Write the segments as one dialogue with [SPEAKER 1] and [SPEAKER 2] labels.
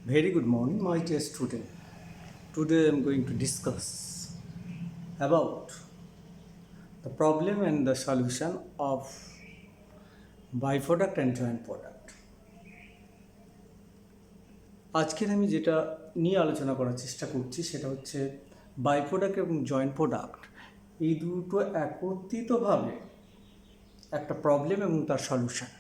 [SPEAKER 1] Very good morning, my dear student. Today I am going to discuss about the problem and the solution of byproduct and joint product. আজকের আমি যেটা নিয়ে আলোচনা করার চেষ্টা করছি সেটা হচ্ছে বাইপ্রোডাক্ট এবং জয়েন্ট প্রোডাক্ট এই দুটো একত্রিতভাবে একটা প্রবলেম এবং তার সলিউশন।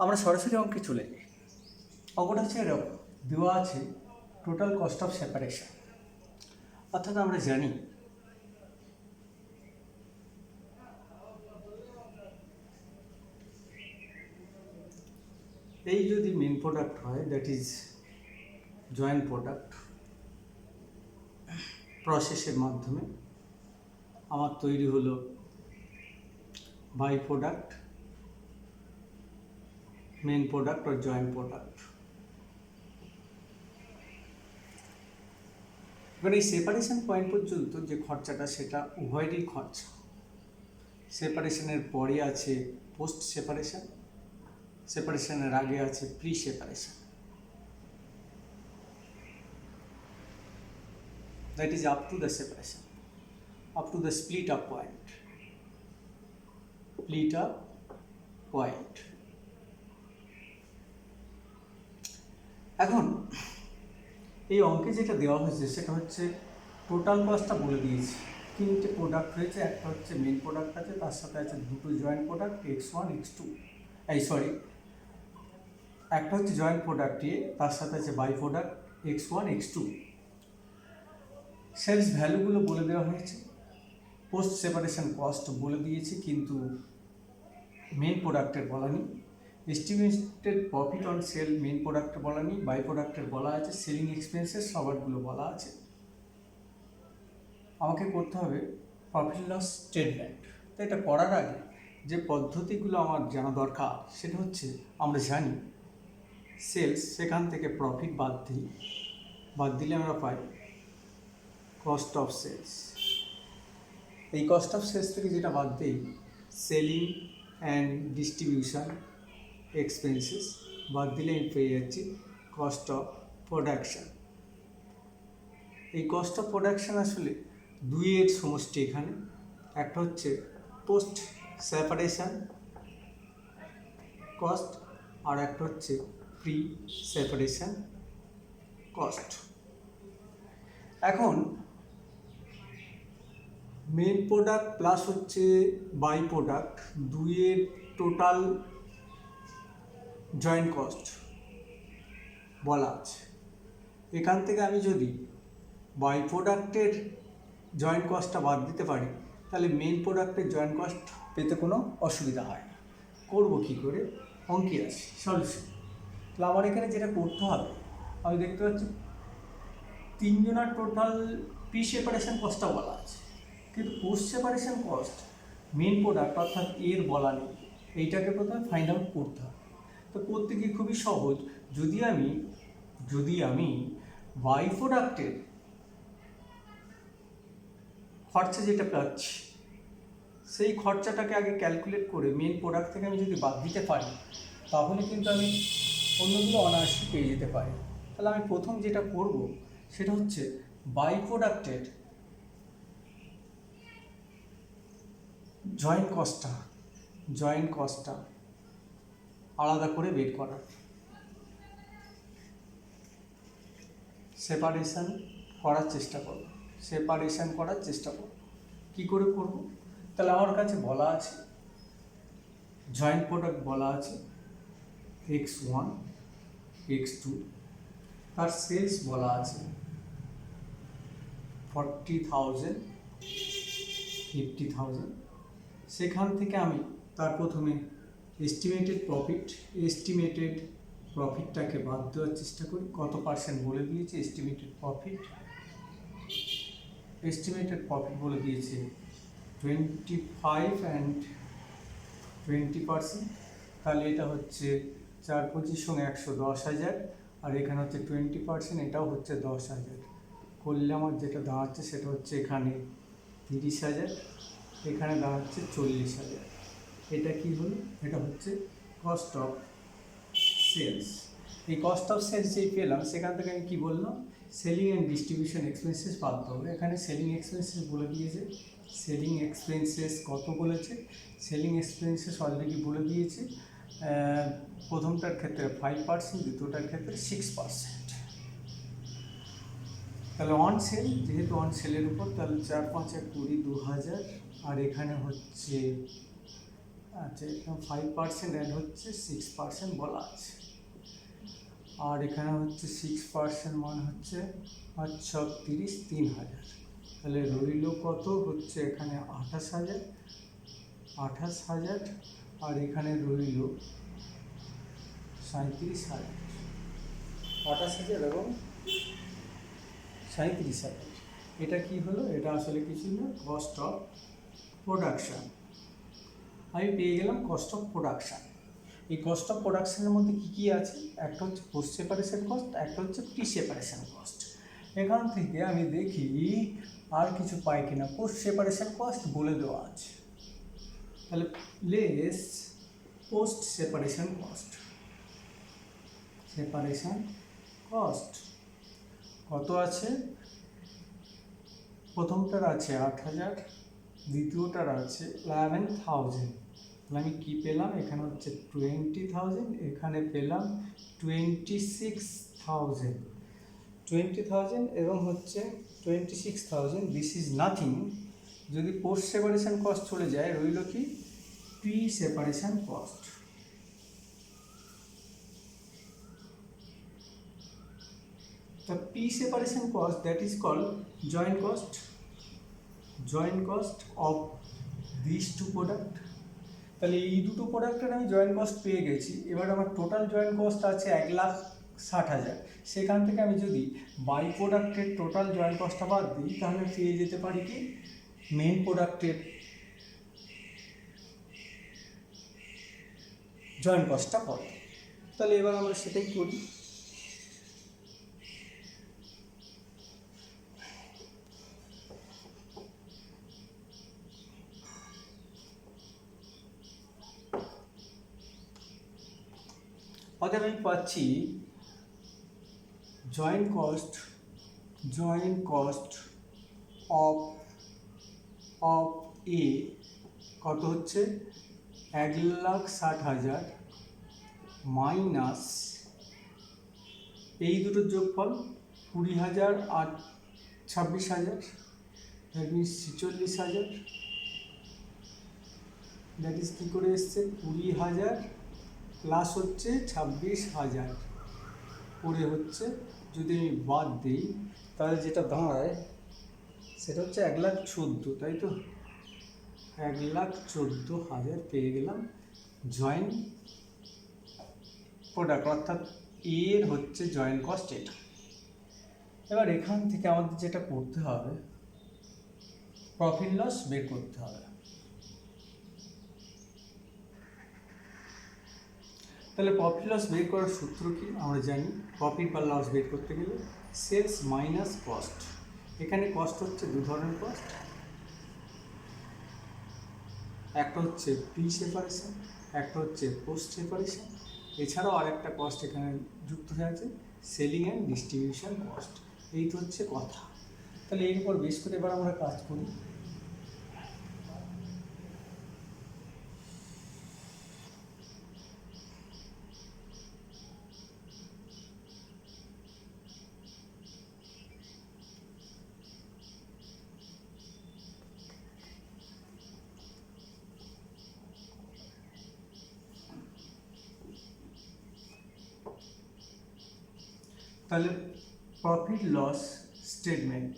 [SPEAKER 1] আমরা সরাসরি অঙ্কে চলে যাই। অঙ্কটা হচ্ছে এরকম, দেওয়া আছে টোটাল কস্ট অফ সেপারেশন। অর্থাৎ আমরা জানি এই যদি মেন প্রোডাক্ট হয়, দ্যাট ইজ জয়েন্ট প্রোডাক্ট, প্রসেসের মাধ্যমে আমার তৈরি হলো বাই প্রোডাক্ট, মেন প্রোডাক্ট আর জয়েন্ট প্রোডাক্ট। এবার এই সেপারেশন পয়েন্ট পর্যন্ত যে খরচাটা সেটা উভয়েরই খরচা। সেপারেশনের পরে আছে পোস্ট সেপারেশন, সেপারেশনের আগে আছে pre separation. That is up to the separation, up to the split up point. Split up point. এখন এই অঙ্কে যেটা দেওয়া হয়েছে সেটা হচ্ছে টোটাল কস্টটা বলে দিয়েছি। তিনটে প্রোডাক্ট হয়েছে, একটা হচ্ছে মেন প্রোডাক্ট আছে, তার সাথে আছে দুটো জয়েন্ট প্রোডাক্ট x1 x2, একটা হচ্ছে জয়েন্ট প্রোডাক্ট এ, তার সাথে আছে by product x1 x2। Sales ভ্যালুগুলো বলে দেওয়া হয়েছে, পোস্ট সেপারেশন কস্ট বলে দিয়েছি কিন্তু মেন প্রোডাক্টের বলা নেই। Estimated profit on sale main প্রোডাক্টের বলা নেই, বাই প্রোডাক্টের বলা আছে। সেলিং এক্সপেন্সেস সবারগুলো বলা আছে। আমাকে করতে হবে প্রফিট লস স্টেটমেন্ট। তো এটা করার আগে যে পদ্ধতিগুলো আমার জানা দরকার সেটা হচ্ছে, আমরা জানি সেলস, সেখান থেকে প্রফিট বাদ দিই, বাদ দিলে আমরা পাই কস্ট অফ সেলস। এই কস্ট অফ সেলস থেকে যেটা বাদ দিই, সেলিং অ্যান্ড ডিস্ট্রিবিউশন এক্সপেন্সেস বাদ দিলে আমি পেয়ে যাচ্ছি কস্ট অফ প্রোডাকশান। এই কস্ট অফ প্রোডাকশান আসলে দুইয়ের সমষ্টি এখানে। একটা হচ্ছে পোস্ট সেপারেশন কস্ট আর একটা হচ্ছে প্রি সেপারেশন কস্ট। এখন মেন প্রোডাক্ট প্লাস হচ্ছে বাই প্রোডাক্ট, দুইয়ের টোটাল জয়েন্ট কস্ট বলা আছে। এখান থেকে আমি যদি বাই প্রোডাক্টের জয়েন্ট কস্টটা বাদ দিতে পারি তাহলে মেন প্রোডাক্টের জয়েন্ট কস্ট পেতে কোনো অসুবিধা হয় না। করবো কী করে? অঙ্কে আছে সলিউশন। তাহলে আমার এখানে যেটা করতে হবে, আমি দেখতে পাচ্ছি তিনজনের টোটাল প্রি সেপারেশন কস্টটা বলা আছে, কিন্তু post separation cost main product অর্থাৎ এর বলা নেই। এইটাকে প্রথমে ফাইন্ড আউট করতে হবে। তো করতে গিয়ে খুবই সহজ, যদি আমি বাই প্রোডাক্টের খরচা যেটা পাচ্ছি সেই খরচাটাকে আগে ক্যালকুলেট করে মেন প্রোডাক্ট থেকে আমি যদি বাদ দিতে পারি তাহলে কিন্তু আমি অন্যগুলো অনায়াসে পেয়ে যেতে পারি। তাহলে আমি প্রথম যেটা করব সেটা হচ্ছে বাই প্রোডাক্টের জয়েন্ট কস্টটা আলাদা করে বের করার, সেপারেশন করার চেষ্টা করব। কী করে করব? তাহলে আমার কাছে বলা আছে জয়েন্ট প্রোডাক্ট বলা আছে x1 x2, তার সেলস বলা আছে 40,000 50,000। সেখান থেকে আমি তার প্রথমে এস্টিমেটেড প্রফিটটাকে বাদ দেওয়ার চেষ্টা করি। কত পার্সেন্ট বলে দিয়েছে এস্টিমেটেড প্রফিট বলে দিয়েছে 25 and 20%। তাহলে এটা হচ্ছে 4 25 সঙ্গে 110,000, আর এখানে হচ্ছে 20%, এটাও হচ্ছে 10,000। করলে আমার যেটা দাঁড়াচ্ছে সেটা হচ্ছে এখানে 30,000, এখানে দাঁড়াচ্ছে 40,000। এটা কি হলো? এটা হচ্ছে কস্ট অফ সেলস। এই কস্ট অফ সেলস যেই পেলাম সেখান থেকে আমি কী বললাম, সেলিং অ্যান্ড ডিস্ট্রিবিউশন এক্সপেন্সেস বাদ দেবো। এখানে সেলিং এক্সপেন্সেস বলে দিয়েছে, সেলিং এক্সপেন্সেস কত বলেছে, সেলিং এক্সপেন্সেস অলরেডি বলে দিয়েছে, প্রথমটার ক্ষেত্রে 5%, দ্বিতীয়টার ক্ষেত্রে 6%। তাহলে অন সেল, যেহেতু অন সেলের উপর, তাহলে 4 5 20 2000, আর এখানে হচ্ছে আচ্ছা এখানে 5% অ্যাড হচ্ছে 6% বলা আছে, আর এখানে হচ্ছে 6% মান হচ্ছে 8 30,000। তাহলে রইল কত হচ্ছে এখানে 28,000, আর এখানে রইল 37,000, 28,000 এবং 37,000। এটা কি হলো, এটা আসলে কিছু না, কস্ট অফ প্রোডাকশান। আমি পেয়ে গেলাম কস্ট অফ প্রোডাকশান। এই কস্ট অফ প্রোডাকশানের মধ্যে কী কী আছে, একটা হচ্ছে পোস্ট সেপারেশন কস্ট, একটা হচ্ছে প্রি সেপারেশন কস্ট। এখান থেকে আমি দেখি আর কিছু পাই কিনা। পোস্ট সেপারেশন কস্ট বলে দেওয়া আছে, তাহলে less post separation cost. Separation cost কত আছে, প্রথমটার আছে 8,000, দ্বিতীয়টার আছে 11,000। তাহলে আমি কী পেলাম, এখানে হচ্ছে 20,000, এখানে পেলাম 20,000 এবং হচ্ছে 26,000। This is nothing. যদি পোস্ট সেপারেশন কস্ট চলে যায়, রইল কি pre separation cost. The pre-separation cost, that is called joint cost of these two product। তাহলে এই দুটো প্রোডাক্টের আমি জয়েন্ট কস্ট পেয়ে গেছি। এবার আমার টোটাল জয়েন্ট কস্ট আছে 1,60,000। সেখান থেকে আমি যদি বাই প্রোডাক্টের টোটাল জয়েন্ট কস্টটা বাদ দিই, তাহলে পেয়ে যেতে পারি কি মেন প্রোডাক্টের জয়েন্ট কস্টটা কত। তাহলে এবার আমরা সেটাই করি। অতএব আমি পাচ্ছি জয়েন্ট কস্ট অফ এ কত হচ্ছে 1,60,000 মাইনাস এই দুটোর যোগফল 20,000 আর 26,000, দ্যাট মিনস 46,000। দ্যাট ইজ কী করে এসছে, 20,000 প্লাস হচ্ছে 26,000 করে হচ্ছে, যদি আমি বাদ দিই তাহলে যেটা দাঁড়ায় সেটা হচ্ছে 1,14,000, তাই তো 1,14,000 পেয়ে গেলাম জয়েন্ট প্রোডাক্ট, অর্থাৎ এর হচ্ছে জয়েন্ট কস্ট এটা। এবার এখান থেকে আমাদের যেটা করতে হবে, প্রফিট লস বের করতে হবে। তাহলে প্রফিট লস বের করার সূত্র কি আমরা জানি, প্রফিট বা লস বের করতে গেলে সেলস মাইনাস কস্ট। এখানে কস্ট হচ্ছে দু ধরনের কস্ট, একটা হচ্ছে প্রি সেপারেশন, একটা হচ্ছে পোস্ট সেপারেশন। এছাড়াও আরেকটা কস্ট এখানে যুক্ত হয়ে আছে, সেলিং অ্যান্ড ডিস্ট্রিবিউশন কস্ট। এই তো হচ্ছে কথা। তাহলে এর উপর বেশ করে এবার আমরা কাজ করি। তাহলে প্রফিট লস স্টেটমেন্ট,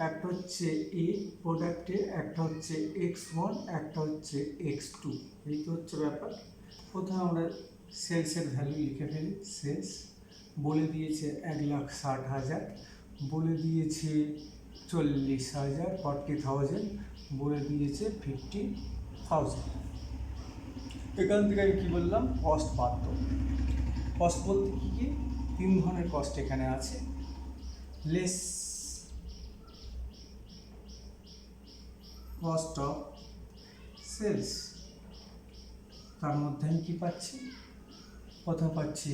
[SPEAKER 1] একটা হচ্ছে এ প্রোডাক্টে, একটা হচ্ছে X1, একটা হচ্ছে X2। এই তো হচ্ছে ব্যাপার। প্রথমে আমরা সেলসের ভ্যালু লিখে ফেলি। সেলস বলে দিয়েছে 1,60,000, বলে দিয়েছে 40,000, 40,000, বলে দিয়েছে 50,000। এখান থেকে আমি কী বললাম, কস্ট বাদ দেবো। কস্ট বলতে কী কী, তিন ধরনের কস্ট এখানে আছে। লেস কস্ট অফ সেলস, তার মধ্যে আমি কী পাচ্ছি, প্রথমে পাচ্ছি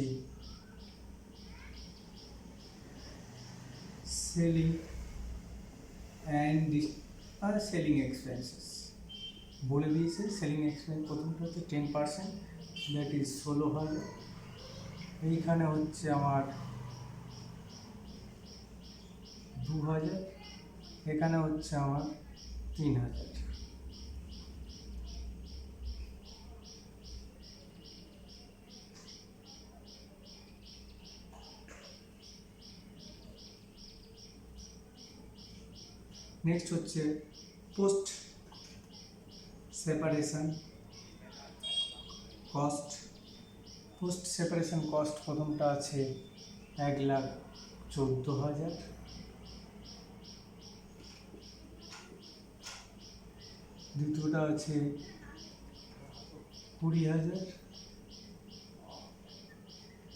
[SPEAKER 1] সেলিং অ্যান্ড সেলিং এক্সপেন্সেস বলে দিয়েছে। সেলিং এক্সপেন্স প্রথমটা হচ্ছে 10%, দ্যাট ইজ 16,000। এইখানে হচ্ছে আমার 2,000, এখানে হচ্ছে আমার 3,000। নেক্সট হচ্ছে post separation cost. Post separation cost প্রথমটা আছে 1,14,000, দ্বিতীয়টা আছে 20,000,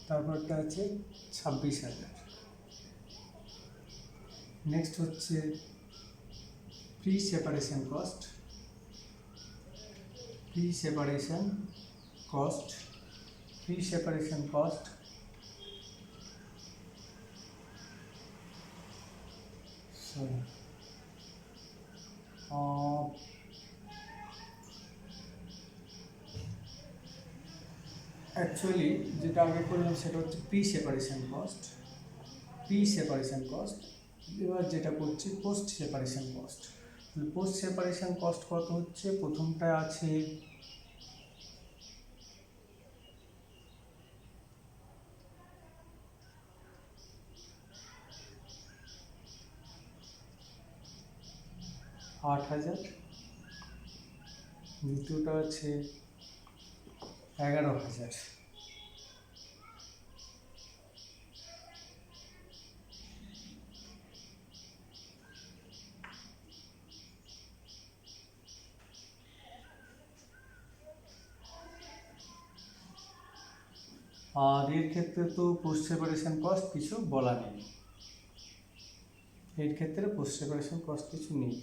[SPEAKER 1] তারপরটা আছে 26,000। নেক্সট হচ্ছে pre separation cost. Pre separation cost actually যেটা আগে করলাম সেটা হচ্ছে প্রি সেপারেশন কস্ট। এবার যেটা করছি post separation cost. Post separation cost কত হচ্ছে, প্রথমটা আছে 8,000, দ্বিতীয়টা আছে 11,000। আর এর ক্ষেত্রে তো পোস্ট সেপারেশন কস্ট কিছু বলা নেই, এর ক্ষেত্রে পোস্ট সেপারেশন কস্ট কিছু নেই।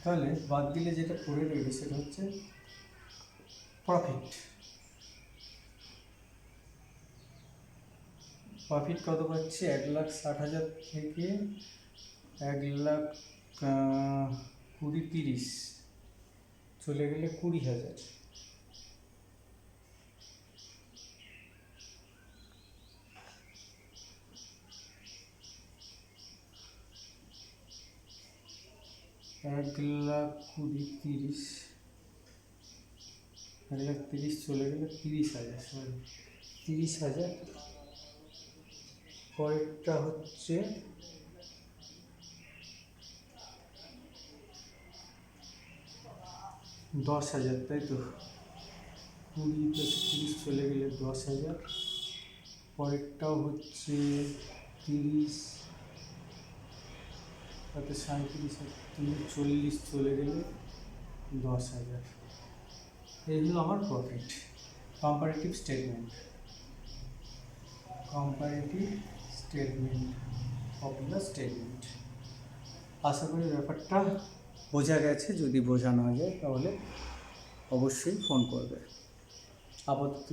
[SPEAKER 1] তাহলে বাদ দিলে যেটা পড়ে রইল সেটা হচ্ছে প্রফিট। প্রফিট কত পাচ্ছি, 1,60,000 থেকে 1,20,30 চলে গেলে 20,000। এক লাখ 20,30 1,30,000 চলে গেলে 30,000, সরি 30,000। পরেরটা হচ্ছে 10,000, তাই তো 20 + 30 চলে গেলে 10,000। পরেরটাও হচ্ছে 30, তাতে 37, 40 চলে গেলে 10,000। এই হলো আমার profit. Comparative statement of the statement. আশা করি ব্যাপারটা বোঝা গেছে। যদি বোঝা না যায় তাহলে অবশ্যই ফোন করবে। আপাতত